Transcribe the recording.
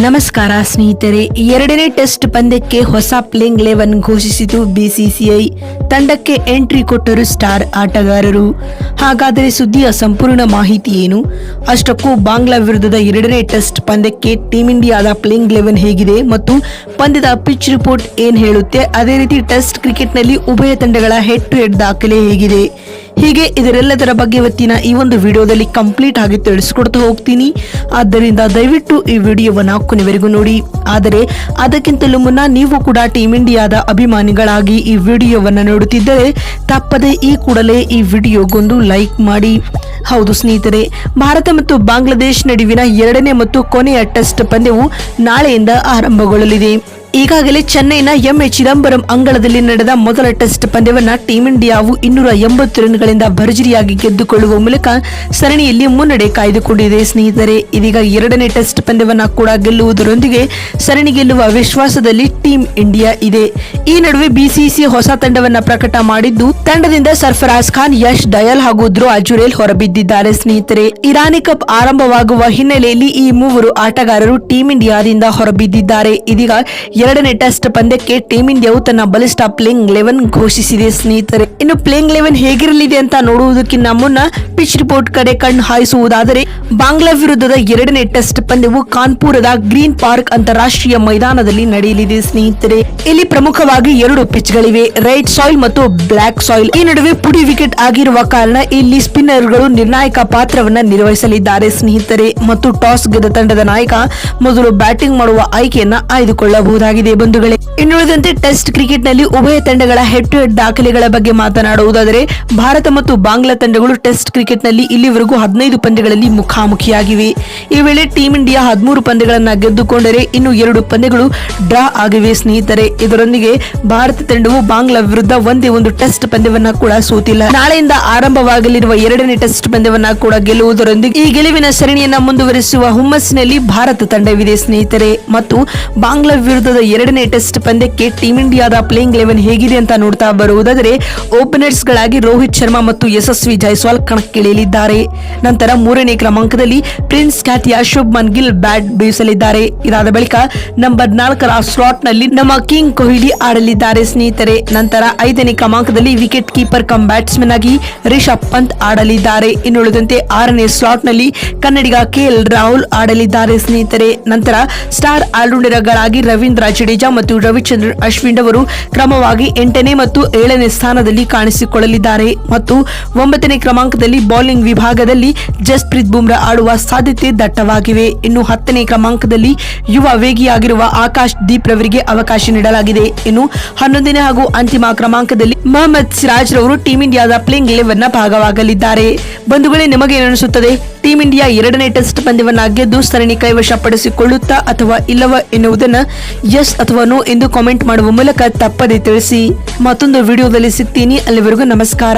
ನಮಸ್ಕಾರ ಸ್ನೇಹಿತರೆ, ಎರಡನೇ ಟೆಸ್ಟ್ ಪಂದ್ಯಕ್ಕೆ ಹೊಸ ಪ್ಲೇಯಿಂಗ್ 11 ಘೋಷಿಸಿತು ಬಿಸಿಸಿಐ. ತಂಡಕ್ಕೆ ಎಂಟ್ರಿ ಕೊಟ್ಟರು ಸ್ಟಾರ್ ಆಟಗಾರರು. ಹಾಗಾದರೆ ಸುದ್ದಿಯ ಸಂಪೂರ್ಣ ಮಾಹಿತಿ ಏನು? ಅಷ್ಟಕ್ಕೂ ಬಾಂಗ್ಲಾ ವಿರುದ್ಧದ ಎರಡನೇ ಟೆಸ್ಟ್ ಪಂದ್ಯಕ್ಕೆ ಟೀಂ ಇಂಡಿಯಾದ ಪ್ಲೇಯಿಂಗ್ 11 ಹೇಗಿದೆ ಮತ್ತು ಪಂದ್ಯದ ಪಿಚ್ ರಿಪೋರ್ಟ್ ಏನ್ ಹೇಳುತ್ತೆ, ಅದೇ ರೀತಿ ಟೆಸ್ಟ್ ಕ್ರಿಕೆಟ್ನಲ್ಲಿ ಉಭಯ ತಂಡಗಳ ಹೆಡ್ ಟು ಹೆಡ್ ದಾಖಲೆ ಹೇಗಿದೆ, ಹೀಗೆ ಇದರೆಲ್ಲದರ ಬಗ್ಗೆ ಇವತ್ತಿನ ಈ ಒಂದು ವಿಡಿಯೋದಲ್ಲಿ ಕಂಪ್ಲೀಟ್ ಆಗಿ ತಿಳಿಸ್ಕೊಡ್ತಾ ಹೋಗ್ತೀನಿ. ಆದ್ದರಿಂದ ದಯವಿಟ್ಟು ಈ ವಿಡಿಯೋವನ್ನ ಕೊನೆವರೆಗೂ ನೋಡಿ. ಆದರೆ ಅದಕ್ಕಿಂತಲೂ ಮುನ್ನ ನೀವು ಕೂಡ ಟೀಂ ಇಂಡಿಯಾದ ಅಭಿಮಾನಿಗಳಾಗಿ ಈ ವಿಡಿಯೋವನ್ನ ನೋಡುತ್ತಿದ್ದರೆ ತಪ್ಪದೆ ಈ ಕೂಡಲೇ ಈ ವಿಡಿಯೋಗೊಂದು ಲೈಕ್ ಮಾಡಿ. ಹೌದು ಸ್ನೇಹಿತರೆ, ಭಾರತ ಮತ್ತು ಬಾಂಗ್ಲಾದೇಶ್ ನಡುವಿನ ಎರಡನೇ ಮತ್ತು ಕೊನೆಯ ಟೆಸ್ಟ್ ಪಂದ್ಯವು ನಾಳೆಯಿಂದ ಆರಂಭಗೊಳ್ಳಲಿದೆ. ಈಗಾಗಲೇ ಚೆನ್ನೈನ ಎಂಎ ಚಿದಂಬರಂ ಅಂಗಳದಲ್ಲಿ ನಡೆದ ಮೊದಲ ಟೆಸ್ಟ್ ಪಂದ್ಯವನ್ನ ಟೀಂ ಇಂಡಿಯಾವು 280 ರನ್ಗಳಿಂದ ಭರ್ಜರಿಯಾಗಿ ಗೆದ್ದುಕೊಳ್ಳುವ ಮೂಲಕ ಸರಣಿಯಲ್ಲಿ ಮುನ್ನಡೆ ಕಾಯ್ದುಕೊಂಡಿದೆ. ಸ್ನೇಹಿತರೆ, ಇದೀಗ ಎರಡನೇ ಟೆಸ್ಟ್ ಪಂದ್ಯವನ್ನ ಕೂಡ ಗೆಲ್ಲುವುದರೊಂದಿಗೆ ಸರಣಿ ಗೆಲ್ಲುವ ವಿಶ್ವಾಸದಲ್ಲಿ ಟೀಂ ಇಂಡಿಯಾ ಇದೆ. ಈ ನಡುವೆ ಬಿಸಿಸಿಐ ಹೊಸ ತಂಡವನ್ನ ಪ್ರಕಟ ಮಾಡಿದ್ದು, ತಂಡದಿಂದ ಸರ್ಫರಾಜ್ ಖಾನ್, ಯಶ್ ದಯಾಲ್ ಹಾಗೂ ಧ್ರುವ ಜುರೇಲ್ ಹೊರಬಿದ್ದಿದ್ದಾರೆ. ಸ್ನೇಹಿತರೆ, ಇರಾನಿ ಕಪ್ ಆರಂಭವಾಗುವ ಹಿನ್ನೆಲೆಯಲ್ಲಿ ಈ ಮೂವರು ಆಟಗಾರರು ಟೀಂ ಇಂಡಿಯಾದಿಂದ ಹೊರಬಿದ್ದಿದ್ದಾರೆ. ಇದೀಗ ಎರಡನೇ ಟೆಸ್ಟ್ ಪಂದ್ಯಕ್ಕೆ ಟೀಂ ಇಂಡಿಯಾವು ತನ್ನ ಬಲಿಷ್ಠ ಪ್ಲೇಯಿಂಗ್ 11 ಘೋಷಿಸಿದೆ. ಸ್ನೇಹಿತರೆ, ಇನ್ನು ಪ್ಲೇಯಿಂಗ್ 11 ಹೇಗಿರಲಿದೆ ಅಂತ ನೋಡುವುದಕ್ಕಿಂತ ಮುನ್ನ ಪಿಚ್ ರಿಪೋರ್ಟ್ ಕಡೆ ಕಣ್ಣು ಹಾಯಿಸುವುದಾದರೆ, ಬಾಂಗ್ಲಾ ವಿರುದ್ಧದ ಎರಡನೇ ಟೆಸ್ಟ್ ಪಂದ್ಯವು ಕಾನ್ಪುರದ ಗ್ರೀನ್ ಪಾರ್ಕ್ ಅಂತಾರಾಷ್ಟ್ರೀಯ ಮೈದಾನದಲ್ಲಿ ನಡೆಯಲಿದೆ. ಸ್ನೇಹಿತರೆ, ಇಲ್ಲಿ ಪ್ರಮುಖವಾಗಿ 2 ಪಿಚ್ಗಳಿವೆ, ರೆಡ್ ಸಾಯಿಲ್ ಮತ್ತು ಬ್ಲಾಕ್ ಸಾಯಿಲ್. ಈ ನಡುವೆ ಪುಡಿ ವಿಕೆಟ್ ಆಗಿರುವ ಕಾರಣ ಇಲ್ಲಿ ಸ್ಪಿನ್ನರ್ಗಳು ನಿರ್ಣಾಯಕ ಪಾತ್ರವನ್ನ ನಿರ್ವಹಿಸಲಿದ್ದಾರೆ. ಸ್ನೇಹಿತರೆ, ಮತ್ತು ಟಾಸ್ ಗೆದ್ದ ತಂಡದ ನಾಯಕ ಮೊದಲು ಬ್ಯಾಟಿಂಗ್ ಮಾಡುವ ಆಯ್ಕೆಯನ್ನ ಆಯ್ದುಕೊಳ್ಳಬಹುದಾಗಿದೆ. ಬಂಧುಗಳೇ, ಇನ್ನುಳಿದಂತೆ ಟೆಸ್ಟ್ ಕ್ರಿಕೆಟ್ ನಲ್ಲಿ ಉಭಯ ತಂಡಗಳ ಹೆಡ್ ಟು ಹೆಡ್ ದಾಖಲೆಗಳ ಬಗ್ಗೆ ಮಾತನಾಡುವುದಾದರೆ, ಭಾರತ ಮತ್ತು ಬಾಂಗ್ಲಾ ತಂಡಗಳು ಟೆಸ್ಟ್ ಕ್ರಿಕೆಟ್ ನಲ್ಲಿ ಇಲ್ಲಿವರೆಗೂ 15 ಪಂದ್ಯಗಳಲ್ಲಿ ಮುಖಾಮುಖಿಯಾಗಿವೆ. ಈ ವೇಳೆ ಟೀಂ ಇಂಡಿಯಾ 13 ಪಂದ್ಯಗಳನ್ನ ಗೆದ್ದುಕೊಂಡರೆ ಇನ್ನು 2 ಪಂದ್ಯಗಳು ಡ್ರಾ ಆಗಿವೆ. ಸ್ನೇಹಿತರೆ, ಇದರೊಂದಿಗೆ ಭಾರತ ತಂಡವು ಬಾಂಗ್ಲಾ ವಿರುದ್ಧ ಒಂದೇ ಒಂದು ಟೆಸ್ಟ್ ಪಂದ್ಯವನ್ನ ಕೂಡ ಸೋತಿಲ್ಲ. ನಾಳೆಯಿಂದ ಆರಂಭವಾಗಲಿರುವ ಎರಡನೇ ಟೆಸ್ಟ್ ಪಂದ್ಯವನ್ನ ಕೂಡ ಗೆಲ್ಲುವುದರೊಂದಿಗೆ ಈ ಗೆಲುವಿನ ಸರಣಿಯನ್ನ ಮುಂದುವರಿಸುವ ಹುಮ್ಮಸ್ಸಿನಲ್ಲಿ ಭಾರತ ತಂಡವಿದೆ. ಸ್ನೇಹಿತರೆ, ಮತ್ತು ಬಾಂಗ್ಲಾ ವಿರುದ್ಧದ ಎರಡನೇ ಟೆಸ್ಟ್ ಪಂದ್ಯಕ್ಕೆ ಟೀಂ ಇಂಡಿಯಾದ ಪ್ಲೇಯಿಂಗ್ 11 ಹೇಗಿದೆ ಅಂತ ನೋಡ್ತಾ ಬರುವುದಾದರೆ, ಓಪನರ್ಸ್ ಗಳಾಗಿ ರೋಹಿತ್ ಶರ್ಮಾ ಮತ್ತು ಯಶಸ್ವಿ ಜೈಸ್ವಾಲ್ ಕಣಕ್ಕಿಳಿಯಲಿದ್ದಾರೆ. ನಂತರ 3ನೇ ಕ್ರಮಾಂಕದಲ್ಲಿ ಪ್ರಿನ್ಸ್ ಕ್ಯಾಥಿಯಾ, ಶುಭ್ಮನ್ ಗಿಲ್ ಬ್ಯಾಟ್ ಬೀಸಲಿದ್ದಾರೆ. ಇದಾದ ಬಳಿಕ ನಂಬರ್ 4ರ ಸ್ಲಾಟ್ ನಲ್ಲಿ ನಮ್ಮ ಕಿಂಗ್ ಕೊಹ್ಲಿ ಆಡಲಿದ್ದಾರೆ. ಸ್ನೇಹಿತರೆ, ನಂತರ 5ನೇ ಕ್ರಮಾಂಕದಲ್ಲಿ ವಿಕೆಟ್ ಕೀಪರ್ ಕಮ್ ಬ್ಯಾಟ್ಸ್ಮನ್ ಆಗಿ ರಿಷಬ್ ಪಂತ್ ಆಡಲಿದ್ದಾರೆ. ಇನ್ನುಳಿದಂತೆ 6ನೇ ಸ್ಲಾಟ್ ನಲ್ಲಿ ಕನ್ನಡಿಗ ಕೆಎಲ್ ರಾಹುಲ್ ಆಡಲಿದ್ದಾರೆ. ಸ್ನೇಹಿತರೆ, ನಂತರ ಸ್ಟಾರ್ ಆಲ್ರೌಂಡರ್ ಗಳಾಗಿ ರವೀಂದ್ರ ಜಡೇಜಾ ಮತ್ತು ರವಿಚಂದ್ರನ್ ಅಶ್ವಿನ್ ಅವರು ಕ್ರಮವಾಗಿ 8ನೇ ಮತ್ತು 7ನೇ ಸ್ಥಾನದಲ್ಲಿ ಕಾಣಿಸಿಕೊಳ್ಳಲಿದ್ದಾರೆ. ಮತ್ತು 9ನೇ ಕ್ರಮಾಂಕದಲ್ಲಿ ಬೌಲಿಂಗ್ ವಿಭಾಗದಲ್ಲಿ ಜಸ್ಪ್ರೀತ್ ಬುಮ್ರಾ ಆಡುವ ಸಾಧ್ಯತೆ ದಟ್ಟವಾಗಿವೆ. ಇನ್ನು 10ನೇ ಕ್ರಮಾಂಕದಲ್ಲಿ ಯುವ ವೇಗಿಯಾಗಿರುವ ಆಕಾಶ್ ದೀಪ್ ರವರಿಗೆ ಅವಕಾಶ ನೀಡಲಾಗಿದೆ. ಇನ್ನು 11ನೇ ಹಾಗೂ ಅಂತಿಮ ಕ್ರಮಾಂಕದಲ್ಲಿ ಮೊಹಮ್ಮದ್ ಸಿರಾಜ್ ರವರು ಟೀಂ ಇಂಡಿಯಾದ ಪ್ಲೇಯಿಂಗ್ 11 ಭಾಗವಾಗಲಿದ್ದಾರೆ. ಬಂಧುಗಳೇ, ನಿಮಗೆ ಏನಿಸುತ್ತದೆ? ಟೀಂ ಇಂಡಿಯಾ ಎರಡನೇ ಟೆಸ್ಟ್ ಪಂದ್ಯವನ್ನ ಗೆದ್ದು ಸರಣಿ ಕೈವಶಪಡಿಸಿಕೊಳ್ಳುತ್ತಾ ಅಥವಾ ಇಲ್ಲವ ಎನ್ನುವುದನ್ನ ಎಸ್ ಅಥವಾ ನೋ ಎಂದು ಕಾಮೆಂಟ್ ಮಾಡುವ ಮೂಲಕ ತಪ್ಪದೆ ತಿಳಿಸಿ. ಮತ್ತೊಂದು ವಿಡಿಯೋದಲ್ಲಿ ಸಿಗ್ತೀನಿ. ಅಲ್ಲಿವರೆಗೂ ನಮಸ್ಕಾರ.